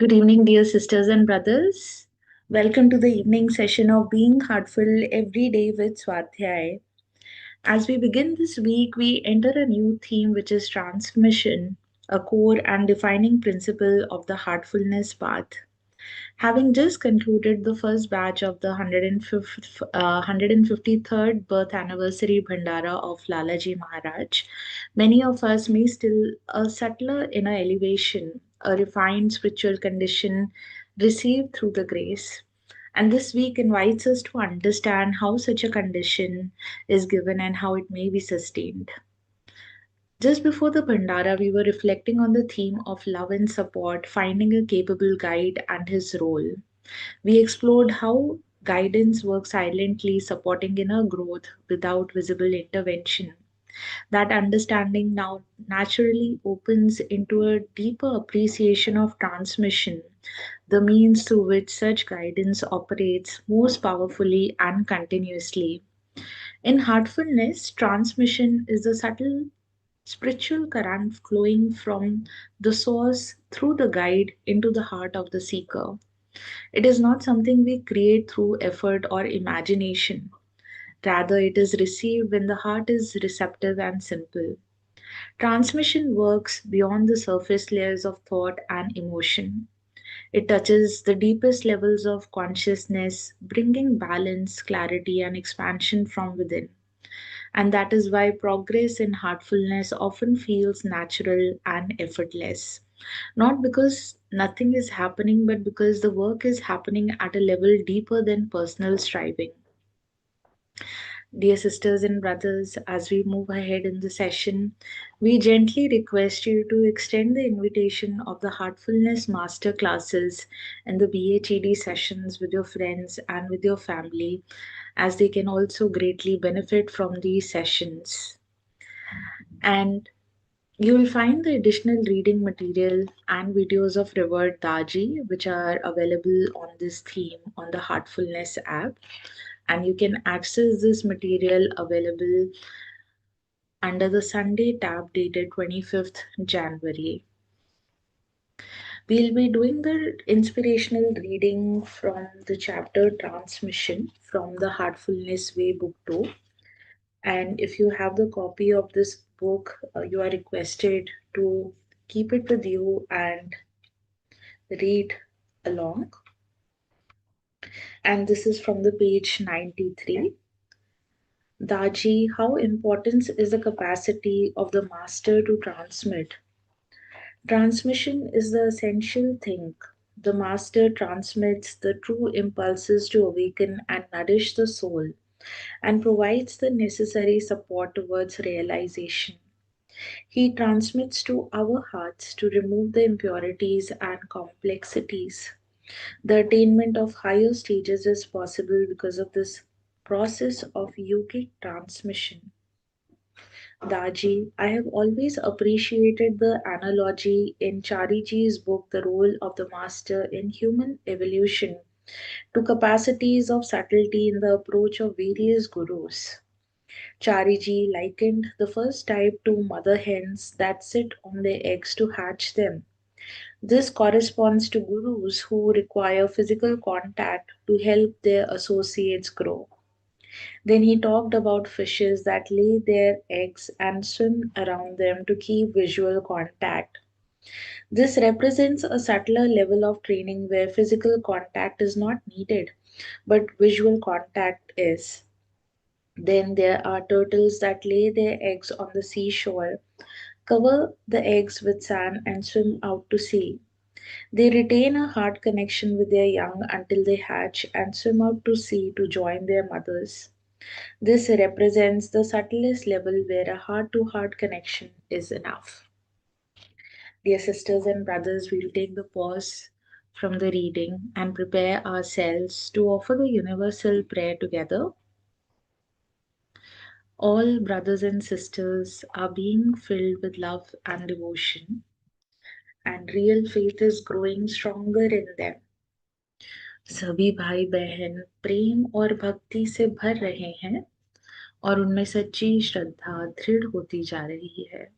Good evening, dear sisters and brothers. Welcome to the evening session of Being Heartful Every Day with Swadhyaya. As we begin this week, we enter a new theme, which is transmission, a core and defining principle of the heartfulness path. Having just concluded the first batch of the 153rd birth anniversary Bhandara of Lalaji Maharaj, many of us may still a subtler inner elevation, a refined spiritual condition received through the grace. And this week invites us to understand how such a condition is given and how it may be sustained. Just before the Bhandara, we were reflecting on the theme of love and support, finding a capable guide and his role. We explored how guidance works silently, supporting inner growth without visible intervention. That understanding now naturally opens into a deeper appreciation of transmission, the means through which such guidance operates most powerfully and continuously. In heartfulness, transmission is a subtle spiritual current flowing from the source through the guide into the heart of the seeker. It is not something we create through effort or imagination. Rather, it is received when the heart is receptive and simple. Transmission works beyond the surface layers of thought and emotion. It touches the deepest levels of consciousness, bringing balance, clarity, and expansion from within. And that is why progress in heartfulness often feels natural and effortless. Not because nothing is happening, but because the work is happening at a level deeper than personal striving. Dear sisters and brothers, as we move ahead in the session, we gently request you to extend the invitation of the Heartfulness Master classes and the BHED sessions with your friends and with your family, as they can also greatly benefit from these sessions. And you will find the additional reading material and videos of Revered Daji, which are available on this theme on the Heartfulness app. And you can access this material available under the Sunday tab dated 25th January. We'll be doing the inspirational reading from the chapter Transmission from the Heartfulness Way book 2. And if you have the copy of this book, you are requested to keep it with you and read along. And this is from the page 93. Daji, how important is the capacity of the master to transmit? Transmission is the essential thing. The master transmits the true impulses to awaken and nourish the soul and provides the necessary support towards realization. He transmits to our hearts to remove the impurities and complexities. The attainment of higher stages is possible because of this process of yogic transmission. Daji, I have always appreciated the analogy in Chariji's book, The Role of the Master in Human Evolution, to capacities of subtlety in the approach of various gurus. Chariji likened the first type to mother hens that sit on their eggs to hatch them. This corresponds to gurus who require physical contact to help their associates grow. Then he talked about fishes that lay their eggs and swim around them to keep visual contact. This represents a subtler level of training where physical contact is not needed, but visual contact is. Then there are turtles that lay their eggs on the seashore, cover the eggs with sand, and swim out to sea. They retain a heart connection with their young until they hatch and swim out to sea to join their mothers. This represents the subtlest level where a heart to heart connection is enough. Dear sisters and brothers, we'll take the pause from the reading and prepare ourselves to offer the universal prayer together. All brothers and sisters are being filled with love and devotion, and real faith is growing stronger in them. सभी भाई बहन प्रेम और भक्ति से भर रहे हैं और उनमें सच्ची श्रद्धा दृढ़ होती जा रही है.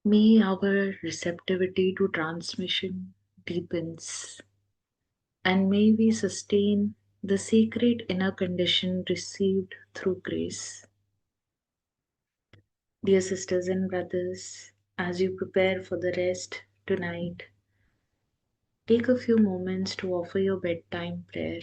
May our receptivity to transmission deepens, and may we sustain the sacred inner condition received through grace. Dear sisters and brothers, as you prepare for the rest tonight, take a few moments to offer your bedtime prayer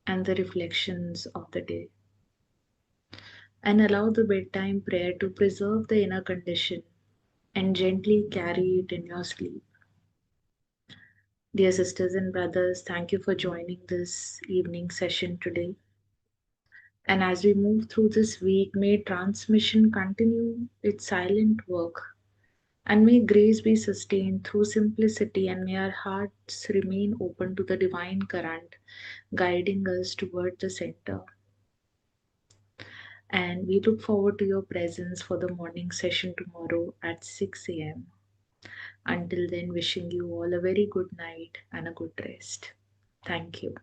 and the reflections of the day, and allow the bedtime prayer to preserve the inner condition and gently carry it in your sleep. Dear sisters and brothers, thank you for joining this evening session today. And as we move through this week, may transmission continue its silent work, and may grace be sustained through simplicity, and may our hearts remain open to the divine current guiding us toward the center. And we look forward to your presence for the morning session tomorrow at 6 a.m. Until then, wishing you all a very good night and a good rest. Thank you.